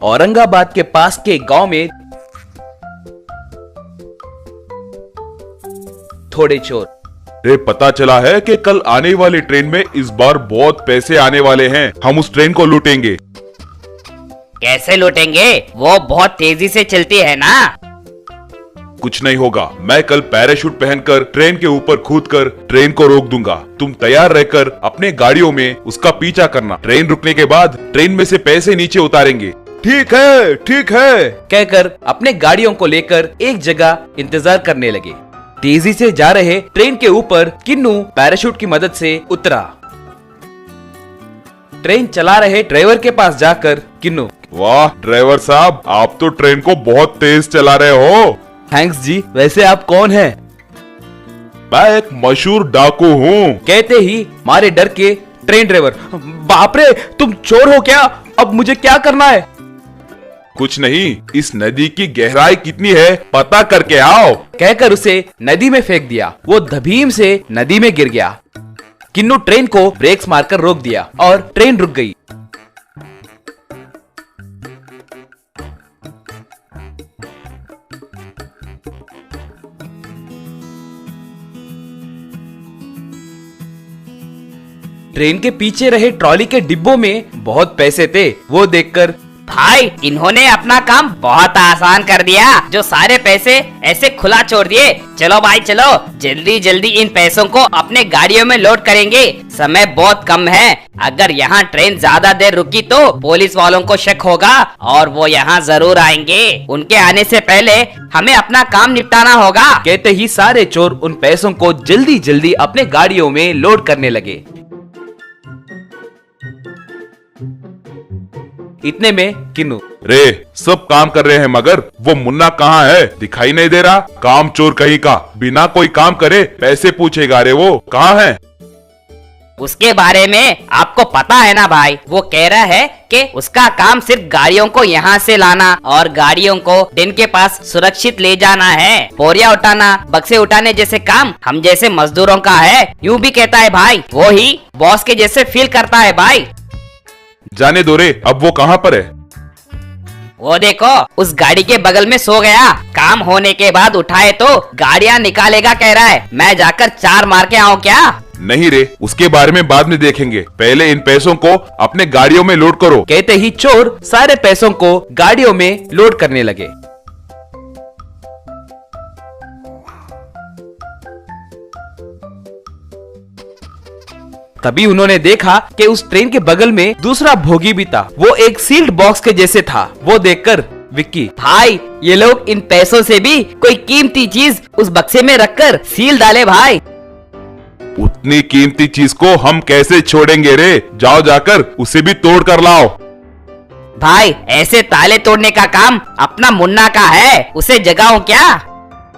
औरंगाबाद के पास के गांव में थोड़े चोर। रे पता चला है कि कल आने वाली ट्रेन में इस बार बहुत पैसे आने वाले हैं। हम उस ट्रेन को लूटेंगे। कैसे लूटेंगे? वो बहुत तेजी से चलती है ना। कुछ नहीं होगा। मैं कल पैराशूट पहनकर ट्रेन के ऊपर कूदकर ट्रेन को रोक दूंगा। तुम तैयार रहकर अपने गाड़ियों में उसका पीछा करना। ट्रेन रुकने के बाद ट्रेन में से पैसे नीचे उतारेंगे। ठीक है, ठीक है कहकर अपने गाड़ियों को लेकर एक जगह इंतजार करने लगे। तेजी से जा रहे ट्रेन के ऊपर किन्नू पैराशूट की मदद से उतरा। ट्रेन चला रहे ड्राइवर के पास जाकर किन्नू, वाह ड्राइवर साहब, आप तो ट्रेन को बहुत तेज चला रहे हो। थैंक्स जी। वैसे आप कौन हैं? मैं एक मशहूर डाकू हूँ। कहते ही मारे डर के ट्रेन ड्राइवर, बाप रे, तुम चोर हो क्या? अब मुझे क्या करना है? कुछ नहीं, इस नदी की गहराई कितनी है पता करके आओ। कहकर उसे नदी में फेंक दिया। वो धभीम से नदी में गिर गया। किन्नू ट्रेन को ब्रेक्स मारकर रोक दिया और ट्रेन रुक गई। ट्रेन के पीछे रहे ट्रॉली के डिब्बों में बहुत पैसे थे। वो देखकर, भाई, इन्होंने अपना काम बहुत आसान कर दिया। जो सारे पैसे ऐसे खुला छोड़ दिए। चलो भाई चलो, जल्दी जल्दी इन पैसों को अपने गाड़ियों में लोड करेंगे। समय बहुत कम है। अगर यहाँ ट्रेन ज्यादा देर रुकी तो पुलिस वालों को शक होगा और वो यहाँ जरूर आएंगे। उनके आने से पहले हमें अपना काम निपटाना होगा। कहते ही सारे चोर उन पैसों को जल्दी जल्दी अपने गाड़ियों में लोड करने लगे। इतने में किन्नू, रे सब काम कर रहे हैं मगर वो मुन्ना कहाँ है? दिखाई नहीं दे रहा। काम चोर कहीं का, बिना कोई काम करे पैसे पूछेगा। रे वो कहाँ है? उसके बारे में आपको पता है ना भाई। वो कह रहा है कि उसका काम सिर्फ गाड़ियों को यहाँ से लाना और गाड़ियों को ट्रेन के पास सुरक्षित ले जाना है। बोरिया उठाना, बक्से उठाने जैसे काम हम जैसे मजदूरों का है। यूँ भी कहता है भाई। वो ही बॉस के जैसे फील करता है भाई। जाने दो रे, अब वो कहाँ पर है? वो देखो, उस गाड़ी के बगल में सो गया। काम होने के बाद उठाए तो गाड़ियाँ निकालेगा कह रहा है। मैं जाकर चार मार के आऊँ क्या? नहीं रे, उसके बारे में बाद में देखेंगे। पहले इन पैसों को अपने गाड़ियों में लोड करो। कहते ही चोर सारे पैसों को गाड़ियों में लोड करने लगे। तभी उन्होंने देखा कि उस ट्रेन के बगल में दूसरा भोगी भी था। वो एक सील्ड बॉक्स के जैसे था। वो देखकर विक्की, भाई, ये लोग इन पैसों से भी कोई कीमती चीज उस बक्से में रखकर सील डाले भाई। उतनी कीमती चीज को हम कैसे छोड़ेंगे रे? जाओ जाकर उसे भी तोड़ कर लाओ। भाई, ऐसे ताले तोड़ने का काम अपना मुन्ना का है। उसे जगाओ क्या?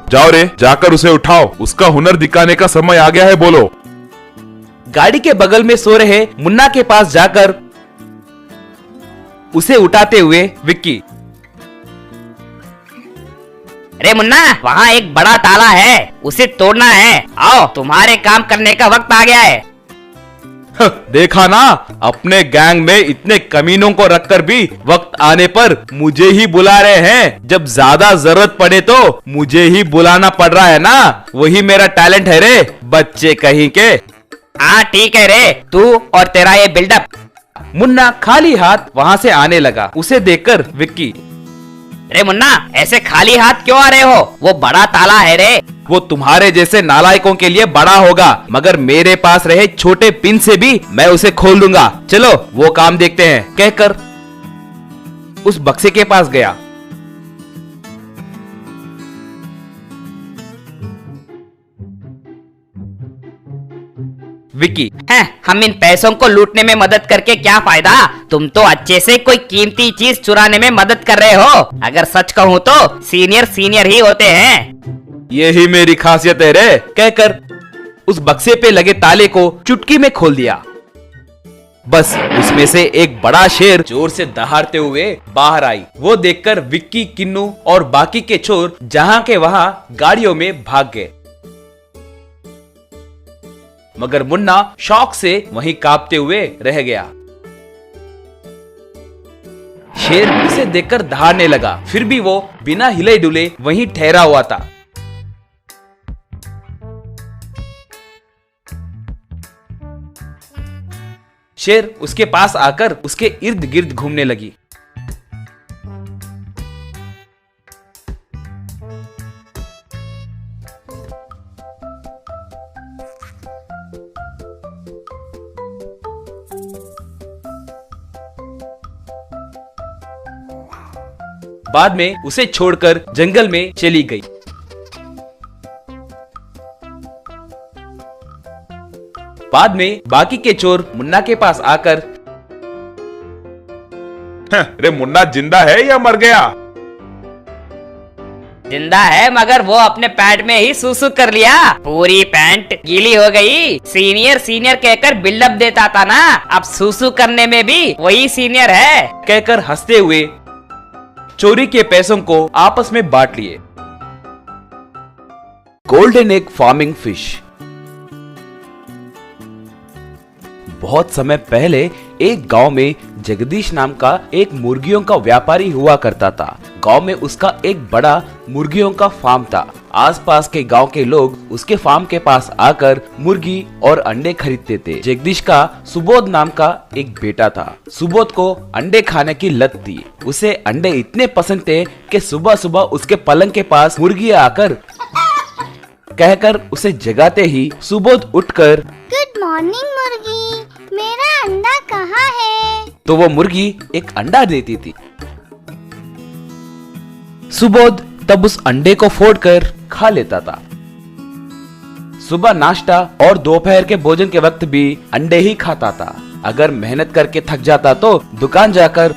जाओ रे, जाकर उसे उठाओ। उसका हुनर दिखाने का समय आ गया है। बोलो। गाड़ी के बगल में सो रहे मुन्ना के पास जाकर उसे उठाते हुए विक्की, अरे मुन्ना, वहाँ एक बड़ा ताला है, उसे तोड़ना है। आओ, तुम्हारे काम करने का वक्त आ गया है। देखा ना, अपने गैंग में इतने कमीनों को रखकर भी वक्त आने पर मुझे ही बुला रहे हैं। जब ज्यादा जरूरत पड़े तो मुझे ही बुलाना पड़ रहा है ना। वही मेरा टैलेंट है रे, बच्चे कहीं के। हाँ ठीक है रे, तू और तेरा ये बिल्डअप। मुन्ना खाली हाथ वहाँ से आने लगा। उसे देखकर विक्की, रे मुन्ना, ऐसे खाली हाथ क्यों आ रहे हो? वो बड़ा ताला है रे। वो तुम्हारे जैसे नालायकों के लिए बड़ा होगा, मगर मेरे पास रहे छोटे पिन से भी मैं उसे खोल दूंगा। चलो वो काम देखते हैं। कहकर उस बक्से के पास गया। विक्की, हम इन पैसों को लूटने में मदद करके क्या फायदा? तुम तो अच्छे से कोई कीमती चीज चुराने में मदद कर रहे हो। अगर सच कहूँ तो सीनियर सीनियर ही होते हैं। यही मेरी खासियत है रे। कहकर उस बक्से पे लगे ताले को चुटकी में खोल दिया। बस उसमें से एक बड़ा शेर जोर से दहाड़ते हुए बाहर आई। वो देखकर विक्की, किन्नू और बाकी के चोर जहां के वहां गाड़ियों में भाग गए। मगर मुन्ना शौक से वहीं कांपते हुए रह गया। शेर उसे देखकर दहाड़ने लगा, फिर भी वो बिना हिले डुले वहीं ठहरा हुआ था। शेर उसके पास आकर उसके इर्द गिर्द घूमने लगी। बाद में उसे छोड़कर जंगल में चली गई। बाद में बाकी के चोर मुन्ना के पास आकर, रे मुन्ना जिंदा है या मर गया? जिंदा है, मगर वो अपने पैंट में ही सूसू कर लिया। पूरी पैंट गीली हो गई। सीनियर सीनियर कहकर बिल्डअप देता था ना, अब सूसू करने में भी वही सीनियर है। कहकर हंसते हुए चोरी के पैसों को आपस में बांट लिए। Golden egg farming fish. बहुत समय पहले एक गांव में जगदीश नाम का एक मुर्गियों का व्यापारी हुआ करता था। गांव में उसका एक बड़ा मुर्गियों का फार्म था। आसपास के गांव के लोग उसके फार्म के पास आकर मुर्गी और अंडे खरीदते थे। जगदीश का सुबोध नाम का एक बेटा था। सुबोध को अंडे खाने की लत थी। उसे अंडे इतने पसंद थे कि सुबह सुबह उसके पलंग के पास मुर्गी आकर कहकर उसे जगाते ही सुबोध उठकर, गुड मॉर्निंग मुर्गी, मेरा अंडा कहाँ है? तो वो मुर्गी एक अंडा देती थी। सुबोध तब उस अंडे को फोड़कर खा लेता था। सुबह नाश्ता और दोपहर के भोजन के वक्त भी अंडे ही खाता था। अगर मेहनत करके थक जाता तो दुकान जाकर,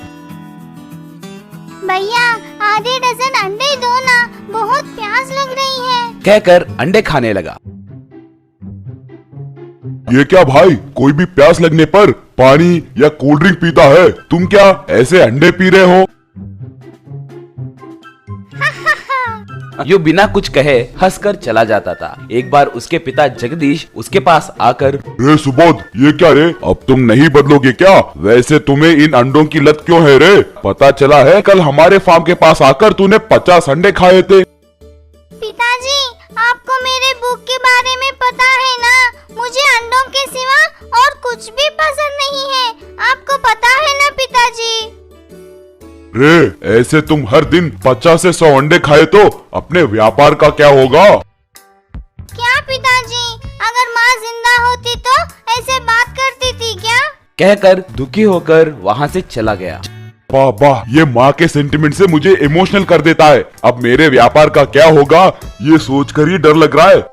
भैया आधे डजन अंडे दो ना, बहुत प्यास लग रही है, कहकर अंडे खाने लगा। ये क्या भाई, कोई भी प्यास लगने पर पानी या कोल्ड ड्रिंक पीता है, तुम क्या ऐसे अंडे पी रहे हो? यो बिना कुछ कहे हंसकर चला जाता था। एक बार उसके पिता जगदीश उसके पास आकर, रे सुबोध, ये क्या रे, अब तुम नहीं बदलोगे क्या? वैसे तुम्हें इन अंडों की लत क्यों है रे? पता चला है कल हमारे फार्म के पास आकर तूने 50 अंडे खाए थे। पिताजी आपको मेरे बुक के बारे में पता है ना, मुझे अंडों के सिवा और कुछ भी पसंद नहीं है, आपको पता है ना पिताजी। रे ऐसे तुम हर दिन 50 से 100 अंडे खाए तो अपने व्यापार का क्या होगा? क्या पिताजी, अगर माँ जिंदा होती तो ऐसे बात करती थी क्या? कहकर दुखी होकर वहाँ से चला गया। वाह वाह, ये माँ के सेंटिमेंट से मुझे इमोशनल कर देता है। अब मेरे व्यापार का क्या होगा, ये सोचकर ही डर लग रहा है।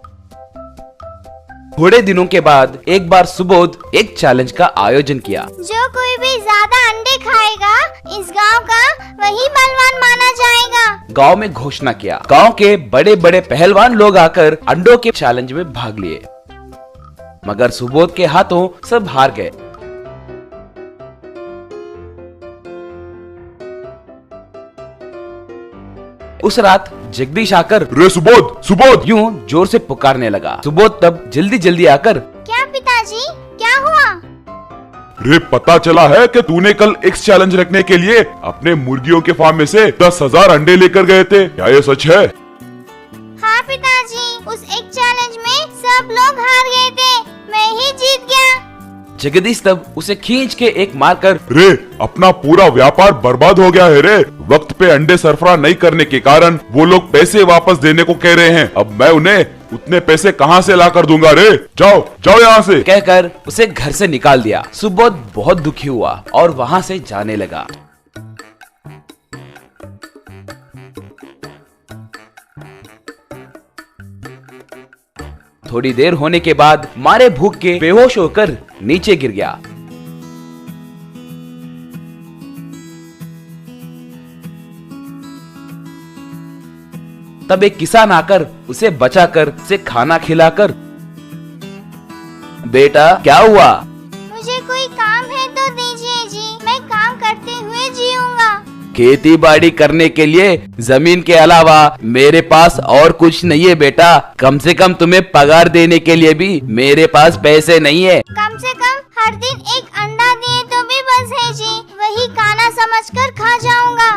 थोड़े दिनों के बाद एक बार सुबोध एक चैलेंज का आयोजन किया। जो कोई भी ज्यादा अंडे खाएगा इस गांव का वही बलवान माना जाएगा। गांव में घोषणा किया। गांव के बड़े बड़े पहलवान लोग आकर अंडों के चैलेंज में भाग लिए, मगर सुबोध के हाथों सब हार गए। उस रात जगदीश आकर, रे सुबोध, सुबोध, यूं जोर से पुकारने लगा। सुबोध तब जल्दी जल्दी आकर, क्या पिताजी, क्या हुआ? रे पता चला है कि तूने कल एक चैलेंज रखने के लिए अपने मुर्गियों के फार्म में से 10,000 अंडे लेकर गए थे, क्या ये सच है? हाँ पिताजी, उस एक चैलेंज में सब लोग हार गए थे, मैं ही जीत गया। जगदीश तब उसे खींच के एक मारकर, रे अपना पूरा व्यापार बर्बाद हो गया है रे। वक्त पे अंडे सरफराज नहीं करने के कारण वो लोग पैसे वापस देने को कह रहे हैं। अब मैं उन्हें उतने पैसे कहाँ से ला कर दूंगा रे? जाओ जाओ यहाँ से, कहकर उसे घर से निकाल दिया। सुबोध बहुत दुखी हुआ और वहाँ से जाने लगा। थोड़ी देर होने के बाद मारे भूख के बेहोश होकर नीचे गिर गया। तब एक किसान आकर उसे बचाकर उसे खाना खिलाकर, बेटा क्या हुआ? मुझे कोई काम है तो दीजिए जी, मैं काम करते हुए जीऊंगा। खेती बाड़ी करने के लिए जमीन के अलावा मेरे पास और कुछ नहीं है बेटा। कम से कम तुम्हें पगार देने के लिए भी मेरे पास पैसे नहीं है। कम से कम हर दिन एक अंडा दिए तो भी बस पास है जी, वही खाना समझकर खा जाऊंगा।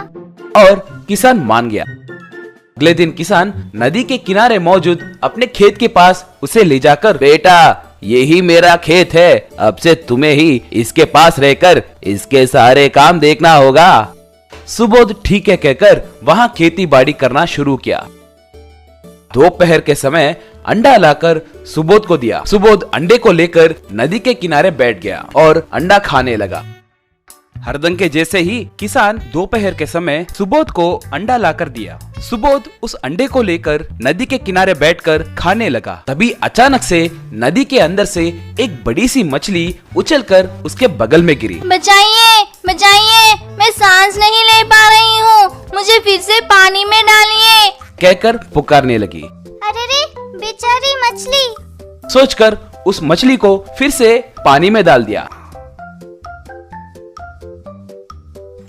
और किसान मान गया। अगले दिन किसान नदी के किनारे मौजूद अपने खेत के पास उसे ले जाकर, बेटा यही मेरा खेत है, अब से तुम्हें ही इसके पास रहकर इसके सारे काम देखना होगा। सुबोध ठीक है कहकर वहां खेती बाड़ी करना शुरू किया। दोपहर के समय अंडा लाकर सुबोध को दिया। सुबोध अंडे को लेकर नदी के किनारे बैठ गया और अंडा खाने लगा। हरदंग के जैसे ही किसान दोपहर के समय सुबोध को अंडा लाकर दिया। सुबोध उस अंडे को लेकर नदी के किनारे बैठकर खाने लगा। तभी अचानक से नदी के अंदर से एक बड़ी सी मछली उछलकर उसके बगल में गिरी। बचाइए, बचाइए, मैं सांस नहीं ले पा रही हूँ, मुझे फिर से पानी में डालिए, कहकर पुकारने लगी। अरे रे, बेचारी मछली। सोचकर उस मछली को फिर से पानी में डाल दिया।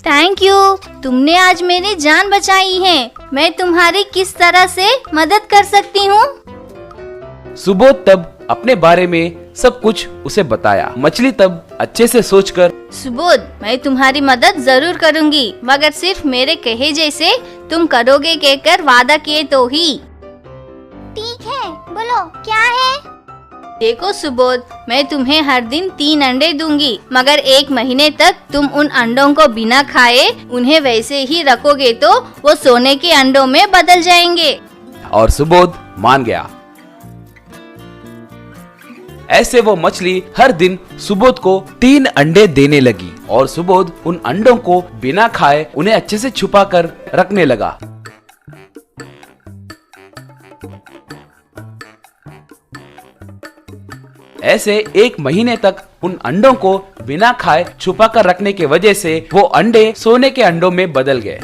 थैंक यू, तुमने आज मेरी जान बचाई है। मैं तुम्हारी किस तरह से मदद कर सकती हूँ? सुबोध तब अपने बारे में सब कुछ उसे बताया। मछली तब अच्छे से सोचकर, सुबोध, मैं तुम्हारी मदद जरूर करूँगी, मगर सिर्फ मेरे कहे जैसे तुम करोगे कहकर वादा किए तो ही। ठीक है, बोलो क्या है? देखो सुबोध, मैं तुम्हें हर दिन 3 अंडे दूंगी, मगर 1 महीने तक तुम उन अंडों को बिना खाए उन्हें वैसे ही रखोगे तो वो सोने के अंडों में बदल जाएंगे। और सुबोध मान गया। ऐसे वो मछली हर दिन सुबोध को 3 अंडे देने लगी और सुबोध उन अंडों को बिना खाए उन्हें अच्छे से छुपा कर रखने लगा। ऐसे 1 महीने तक उन अंडों को बिना खाए छुपा कर रखने की वजह से वो अंडे सोने के अंडों में बदल गए।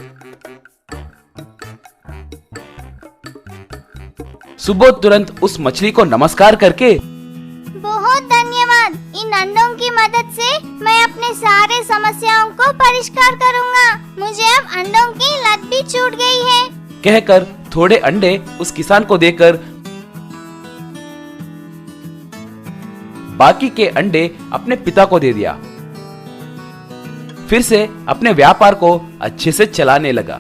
सुबोध तुरंत उस मछली को नमस्कार करके, बहुत धन्यवाद, इन अंडों की मदद से मैं अपने सारे समस्याओं को परिष्कार करूंगा। मुझे अब अंडों की लत भी छूट गई है, कहकर थोड़े अंडे उस किसान को देकर बाकी के अंडे अपने पिता को दे दिया। फिर से अपने व्यापार को अच्छे से चलाने लगा।